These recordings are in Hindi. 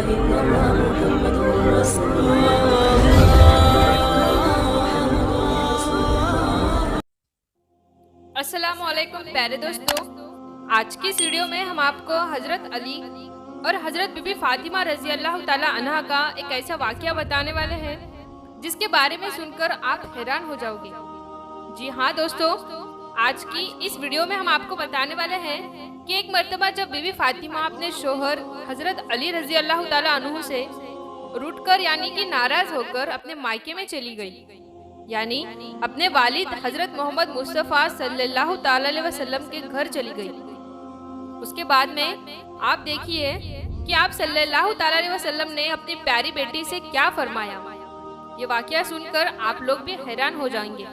इल्लल्लाह मुहम्मदुर रसूलुल्लाह। अस्सलामुअलैकुम प्यारे दोस्तों, आज की इस वीडियो में हम आपको हज़रत अली और हज़रत बीबी फातिमा रज़ी अल्लाह ताला अन्हा का एक ऐसा वाक़या बताने वाले हैं जिसके बारे में सुनकर आप हैरान हो जाओगे। जी हाँ दोस्तों, आज की इस वीडियो में हम आपको बताने वाले हैं कि एक मर्तबा जब बीबी फातिमा अपने शोहर हज़रत अली रज़ी अल्लाह ताला अन्हु से रूठकर यानी कि नाराज़ होकर अपने मायके में चली गई, यानी अपने वालिद हजरत मोहम्मद मुस्तफ़ा सल्लल्लाहु ताला अलैहि वसल्लम के घर चली गई। उसके बाद में आप देखिए कि आप सल्लल्लाहु ताला अलैहि वसल्लम ने अपनी प्यारी बेटी से क्या फरमाया। ये वाकया सुनकर आप लोग भी हैरान हो जाएंगे।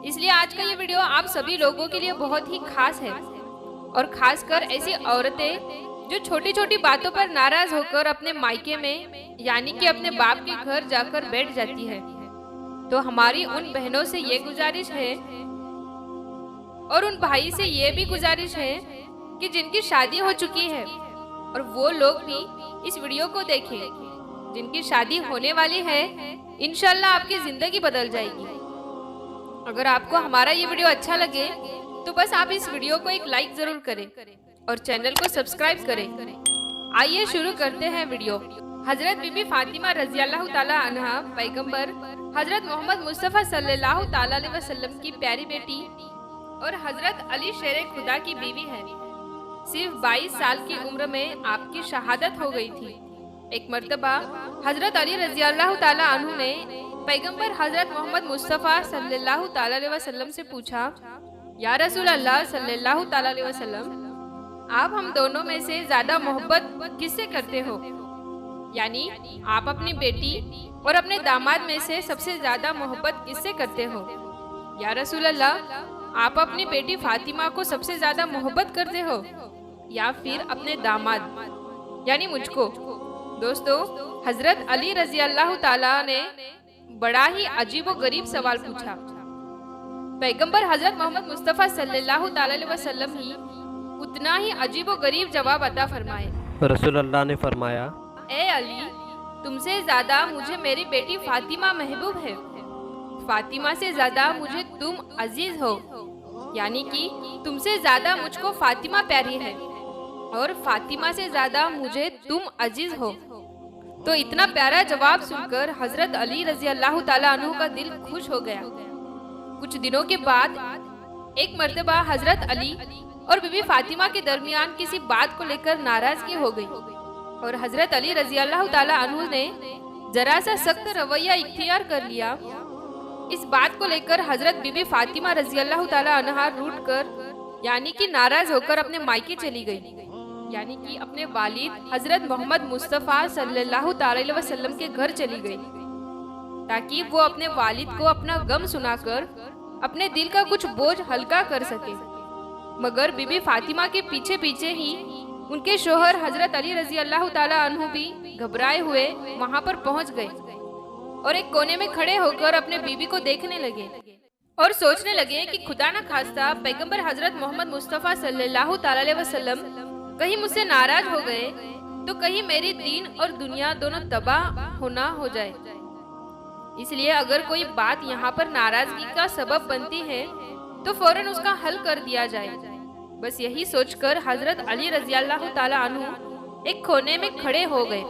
इसलिए आज का ये वीडियो आप सभी लोगों के लिए बहुत ही खास है, और खासकर ऐसी औरतें जो छोटी छोटी बातों पर नाराज होकर अपने मायके में यानी कि अपने बाप के घर जाकर बैठ जाती है। तो हमारी उन बहनों से ये गुजारिश है और उन भाई से ये भी गुजारिश है कि जिनकी शादी हो चुकी है और वो लोग भी इस वीडियो को देखें। जिनकी शादी होने वाली है, इंशाल्लाह आपकी जिंदगी बदल जाएगी। अगर आपको हमारा ये वीडियो अच्छा लगे तो बस आप इस वीडियो को एक लाइक जरूर करें और चैनल को सब्सक्राइब करें। आइए शुरू करते हैं वीडियो। हजरत बीबी फातिमा रज़ी अल्लाह ताला अन्हा पैगंबर हजरत मोहम्मद मुस्तफ़ा सल्लल्लाहु ताला अलैहि वसल्लम की प्यारी बेटी और हजरत अली शेर खुदा की बीवी है। सिर्फ 22 साल की उम्र में आपकी शहादत हो गई थी। एक मर्तबा हजरत अली रज़ी अल्लाह ताला अन्हु ने पैगंबर हजरत मोहम्मद मुस्तफ़ा सल्लल्लाहु ताला अलैहि वसल्लम से पूछा, या रसूल अल्लाह सल्लल्लाहु ताला अलैहि वसल्लम, आप हम दोनों में से ज्यादा मोहब्बत किससे करते हो? यानी आप अपनी बेटी और अपने दामाद में से सबसे ज्यादा मोहब्बत किससे करते हो? या रसूल अल्लाह, आप अपनी बेटी फातिमा को सबसे ज्यादा मोहब्बत करते हो या फिर अपने दामाद यानी मुझको? दोस्तों, हजरत अली रज़ी अल्लाह ताला ने बड़ा ही अजीब व गरीब सवाल पूछा। पैगंबर हजरत मोहम्मद मुस्तफ़ा सल्लल्लाहु ताला अलैहि वसल्लम ही उतना ही अजीब व गरीब जवाब अता फरमाए। रसूल अल्लाह ने फरमाया, ए अली, तुमसे ज्यादा मुझे मेरी बेटी फातिमा महबूब है। फातिमा से ज्यादा मुझे तुम अजीज हो, यानी कि तुमसे ज्यादा मुझको फातिमा प्यारी है और फातिमा से ज्यादा मुझे तुम अजीज हो। तो इतना प्यारा जवाब सुनकर हजरत अली रज़ी अल्लाह ताला अन्हु का दिल खुश हो गया। कुछ दिनों के बाद एक मर्तबा हजरत अली और बीबी फातिमा के दरमियान किसी बात को लेकर नाराजगी हो गई और हजरत अली रज़ी अल्लाह ताला अन्हु ने जरा सा सख्त रवैया इख्तियार कर लिया। इस बात को लेकर हजरत बीबी फातिमा रज़ी अल्लाह ताला अन्हा रूठ कर यानी कि नाराज होकर अपने मायके चली गई, यानी कि अपने वालिद हजरत मोहम्मद मुस्तफ़ा सल्लल्लाहु ताला अलैहि वसल्लम के घर चली गई, ताकि वो अपने वालिद को अपना गम सुनाकर अपने दिल का कुछ बोझ हल्का कर सके। मगर बीबी फातिमा के पीछे पीछे ही उनके शोहर हजरत अली रज़ी अल्लाह ताला अन्हु भी घबराए हुए वहां पर पहुंच गए और एक कोने में खड़े होकर अपने बीबी को देखने लगे और सोचने लगे कि खुदा न खास्ता पैगंबर हजरत मोहम्मद मुस्तफ़ा सल्लल्लाहु ताला अलैहि वसल्लम कहीं मुझसे नाराज हो गए तो कहीं मेरी दीन और दुनिया दोनों तबाह होना हो जाए। इसलिए अगर कोई बात यहाँ पर नाराजगी का सबब बनती है तो फौरन उसका हल कर दिया जाए। बस यही सोचकर हजरत अली रज़ी अल्लाह ताला अन्हु एक कोने में खड़े हो गए।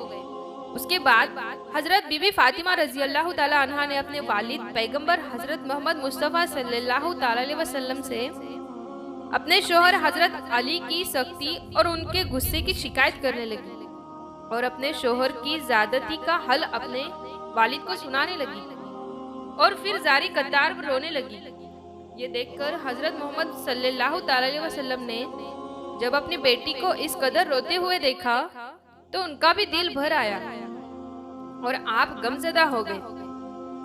उसके बाद हजरत बीबी फातिमा रज़ी अल्लाह ताला अन्हा ने अपने वालिद पैगंबर हजरत मोहम्मद मुस्तफ़ा सल्लल्लाहु ताला अलैहि वसल्लम से अपने शोहर हजरत अली की सख्ती और उनके गुस्से की शिकायत करने लगी और अपने शोहर की ज्यादती का हल अपने वालिद को सुनाने लगी और फिर जारी कतार रोने लगी। ये देखकर हजरत मोहम्मद सल्लल्लाहु ताला अलैहि वसल्लम ने जब अपनी बेटी को इस कदर रोते हुए देखा तो उनका भी दिल भर आया और आप गमज़दा हो गए।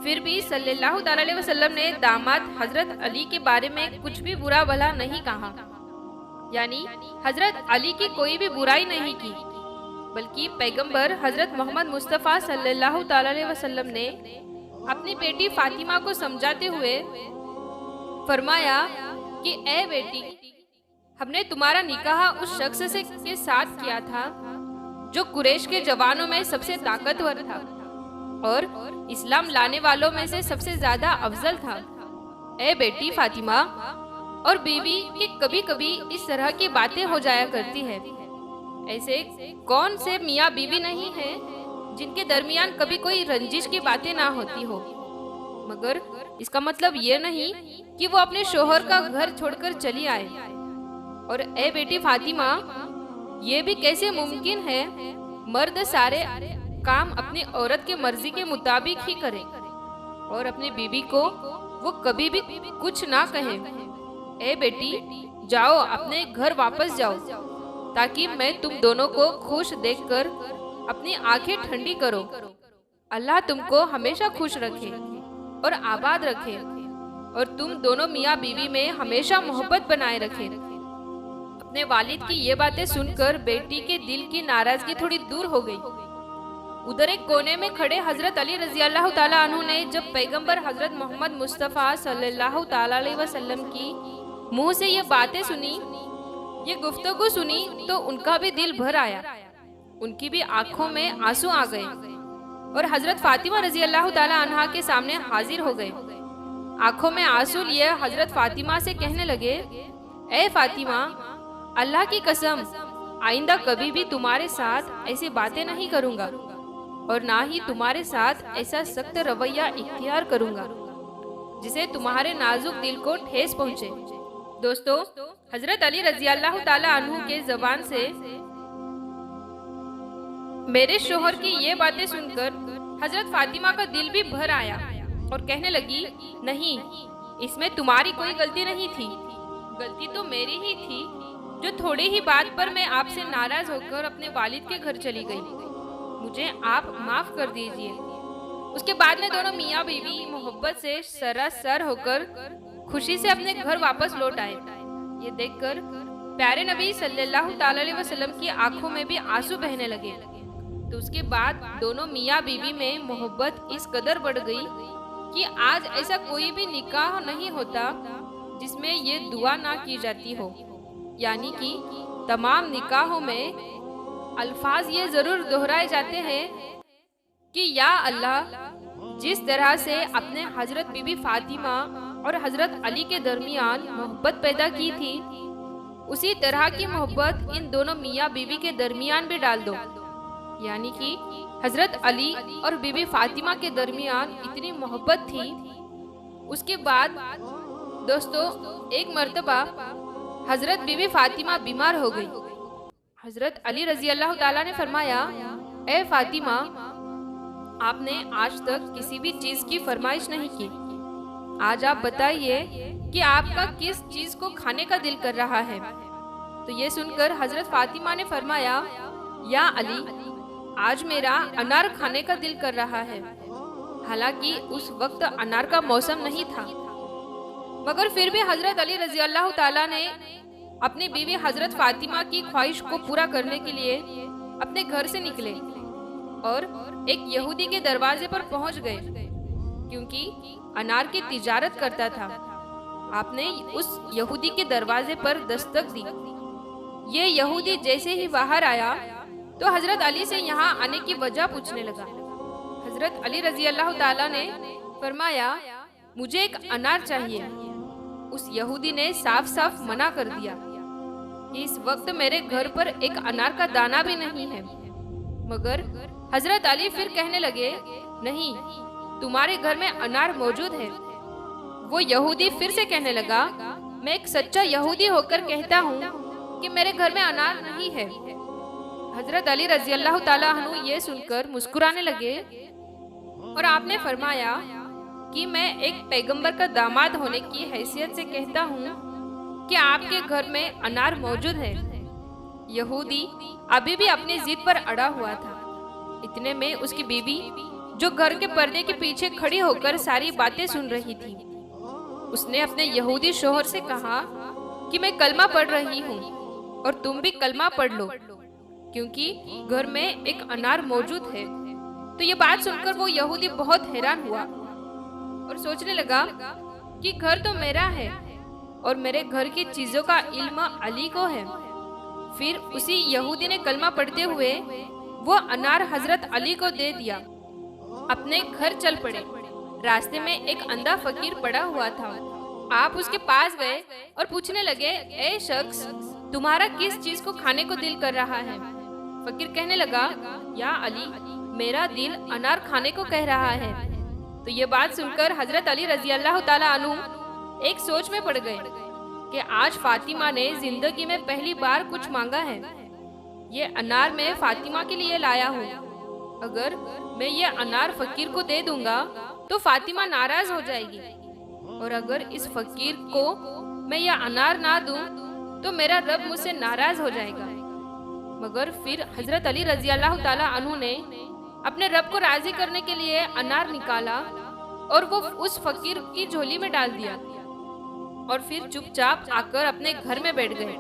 फिर भी सल्लल्लाहु ताला अलैहि वसल्लम ने दामाद हजरत अली के बारे में कुछ भी बुरा भला नहीं कहा, यानी हजरत अली की कोई भी बुराई नहीं की, बल्कि पैगंबर हजरत मोहम्मद मुस्तफ़ा सल्लल्लाहु ताला अलैहि वसल्लम ने अपनी बेटी फातिमा को समझाते हुए फरमाया कि ए बेटी, हमने तुम्हारा निकाह उस शख्स से के साथ किया था जो कुरैश के जवानों में सबसे ताकतवर था और इस्लाम लाने वालों में से सबसे ज्यादा अफजल था। ए बेटी फातिमा और बीवी की कभी कभी इस तरह की बातें हो जाया करती है। ऐसे कौन से मियाँ बीवी नहीं है जिनके दरमियान कभी कोई रंजिश की बातें ना होती हो, मगर इसका मतलब ये नहीं कि वो अपने शोहर का घर छोड़कर चली आए। और ए बेटी फातिमा, ये भी कैसे मुमकिन है मर्द सारे काम अपनी औरत के मर्जी के मुताबिक ही करे और अपनी बीवी को वो कभी भी कुछ ना कहे। ए बेटी, जाओ अपने घर वापस जाओ ताकि मैं तुम दोनों को खुश देखकर अपनी आंखें ठंडी करो। अल्लाह तुमको हमेशा खुश रखे और आबाद रखे और तुम दोनों मियाँ बीवी में हमेशा मोहब्बत बनाए रखे। अपने वालिद की ये बातें सुनकर बेटी के दिल की नाराजगी थोड़ी दूर हो गई। उधर एक कोने में खड़े हजरत अली रजी अल्लाह ताला अन्हु ने जब पैगंबर हजरत मोहम्मद मुस्तफ़ा सल्लल्लाहु ताला अलैहि वसल्लम की मुंह से ये बातें सुनी, ये गुफ्तगू सुनी, तो उनका भी दिल भर आया। उनकी भी आंखों में आंसू आ गए और हजरत फातिमा रजी अल्लाह ताला अन्हा के सामने हाजिर हो गए। आंखों में आंसू लिए हजरत फातिमा से कहने लगे, ए फातिमा, अल्लाह की कसम, आइंदा कभी भी तुम्हारे साथ ऐसी बातें नहीं करूंगा और ना ही तुम्हारे साथ ऐसा सख्त रवैया इख्तियार करूंगा जिसे तुम्हारे नाजुक दिल को ठेस पहुंचे। दोस्तों, हजरत अली रजी अल्लाह ताला अन्हु के जबान से मेरे शोहर की ये बातें सुनकर हजरत फातिमा का दिल भी भर आया और कहने लगी, नहीं, इसमें तुम्हारी कोई गलती नहीं थी, गलती तो मेरी ही थी जो थोड़ी ही बात पर मैं आपसे नाराज होकर अपने वालिद के घर चली गई। मुझे आप माफ कर दीजिए। उसके बाद में दोनों मियाँ बीवी मोहब्बत से सरासर होकर खुशी से अपने घर वापस लौट आए। ये देखकर प्यारे नबी सल्लल्लाहु ताला अलैहि वसल्लम की आंखों में भी आंसू बहने लगे। तो उसके बाद दोनों मियाँ बीवी में मोहब्बत इस कदर बढ़ गई कि आज ऐसा कोई भी निकाह नहीं होता जिसमें ये दुआ ना की जाती हो, यानी कि तमाम निकाहों में अल्फाज ये जरूर दोहराए जाते हैं कि या अल्लाह, जिस तरह से अपने हजरत बीबी फातिमा और हजरत अली के दरमियान मोहब्बत पैदा की थी, उसी तरह की मोहब्बत इन दोनों मियाँ बीवी के दरमियान भी डाल दो। यानी कि हजरत अली और बीबी फातिमा के दरमियान इतनी मोहब्बत थी। उसके बाद दोस्तों, एक मर्तबा हजरत बीबी फातिमा बीमार हो गई। हजरत अली रजी अल्लाह ताला ने फरमाया, ए फातिमा, आपने आज तक किसी भी चीज की फरमाइश नहीं की, आज आप बताइए कि आपका किस चीज को खाने का दिल कर रहा है। तो ये सुनकर हजरत फातिमा ने फरमाया, या अली, आज मेरा अनार खाने का दिल कर रहा है। हालांकि उस वक्त अनार का मौसम नहीं था, मगर फिर भी हजरत अली रजी अल्लाह ताला ने अपनी बीवी हजरत फातिमा की ख्वाहिश को पूरा करने के लिए अपने घर से निकले और एक यहूदी के दरवाजे पर पहुंच गए, क्योंकि अनार की तिजारत करता था। आपने उस यहूदी के दरवाजे पर दस्तक दी। ये यहूदी जैसे ही बाहर आया तो हजरत अली से यहाँ आने की वजह पूछने लगा। हजरत अली रजी अल्लाह ताला ने फरमाया, मुझे एक अनार चाहिए। उस यहूदी ने साफ साफ मना कर दिया कि इस वक्त मेरे घर पर एक अनार का दाना भी नहीं है। मगर हजरत अली फिर कहने लगे, नहीं, तुम्हारे घर में अनार मौजूद है। वो यहूदी फिर से कहने लगा, मैं एक सच्चा यहूदी होकर कहता हूँ कि मेरे घर में अनार नहीं है। हजरत अली रजी अल्लाह ताला अन्हु ये सुनकर मुस्कुराने लगे और आपने फरमाया कि मैं एक पैगंबर का दामाद होने की हैसियत से कहता हूँ कि आपके घर में अनार मौजूद है। यहूदी अभी भी अपनी जिद पर अड़ा हुआ था। इतने में उसकी बीवी, जो घर के पर्दे के पीछे खड़ी होकर सारी बातें सुन रही थी, उसने अपने यहूदी शोहर से कहा कि मैं कलमा पढ़ रही हूँ और तुम भी कलमा पढ़ लो, क्योंकि घर में एक अनार मौजूद है। तो ये बात सुनकर वो यहूदी बहुत हैरान हुआ और सोचने लगा कि घर तो मेरा है और मेरे घर की चीजों का इल्म अली को है। फिर उसी यहूदी ने कलमा पढ़ते हुए वो अनार हजरत अली को दे दिया। अपने घर चल पड़े। रास्ते में एक अंधा फकीर पड़ा हुआ था। आप उसके पास गए और पूछने लगे, ए शख्स, तुम्हारा किस चीज को खाने को दिल कर रहा है? फकीर कहने लगा, या अली, मेरा दिल अनार खाने को कह रहा है। तो ये बात सुनकर हजरत अली रजी अल्लाह ताला अन्हु एक सोच में पड़ गए कि आज फातिमा ने जिंदगी में पहली बार कुछ मांगा है। ये अनार मैं फातिमा के लिए लाया हूँ। अगर मैं ये अनार फकीर को दे दूंगा तो फातिमा नाराज हो जाएगी, और अगर इस फकीर को मैं यह अनार ना दूं तो मेरा रब मुझसे नाराज हो जाएगा। मगर फिर हजरत अली रजी अल्लाह ताला अन्हु ने अपने रब को राजी करने के लिए अनार निकाला और वो उस फकीर की झोली में डाल दिया, और फिर चुपचाप आकर अपने घर में बैठ गए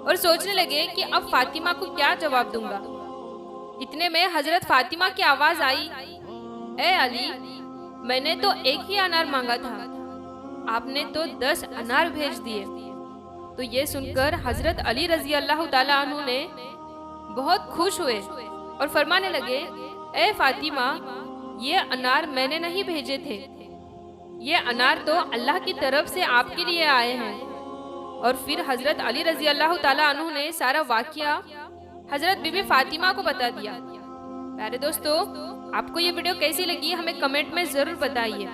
और सोचने लगे कि अब फातिमा को क्या जवाब दूंगा। इतने में हजरत फातिमा की आवाज आई, ए अली, मैंने तो एक ही अनार मांगा था, आपने तो 10 अनार भेज दिए। तो ये सुनकर हजरत अली रजी अल्लाह ताला अन्हु ने बहुत खुश हुए और फरमाने लगे, ए फातिमा, ये अनार मैंने नहीं भेजे थे, ये अनार तो अल्लाह की तरफ से आपके लिए आए हैं। और फिर हजरत अली रजी अल्लाह ताला अन्हु ने सारा वाकया हजरत बीबी फातिमा को बता दिया। प्यारे दोस्तों, आपको ये वीडियो कैसी लगी हमें कमेंट में जरूर बताइए,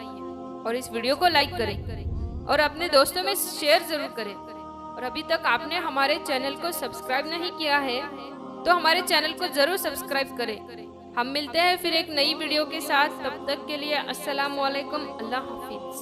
और इस वीडियो को लाइक करें और अपने दोस्तों में शेयर जरूर करें। और अभी तक आपने हमारे चैनल को सब्सक्राइब नहीं किया है तो हमारे चैनल को जरूर सब्सक्राइब करें। हम मिलते हैं फिर एक नई वीडियो के साथ। तब तक के लिए अस्सलाम वालेकुम, अल्लाह हाफिज।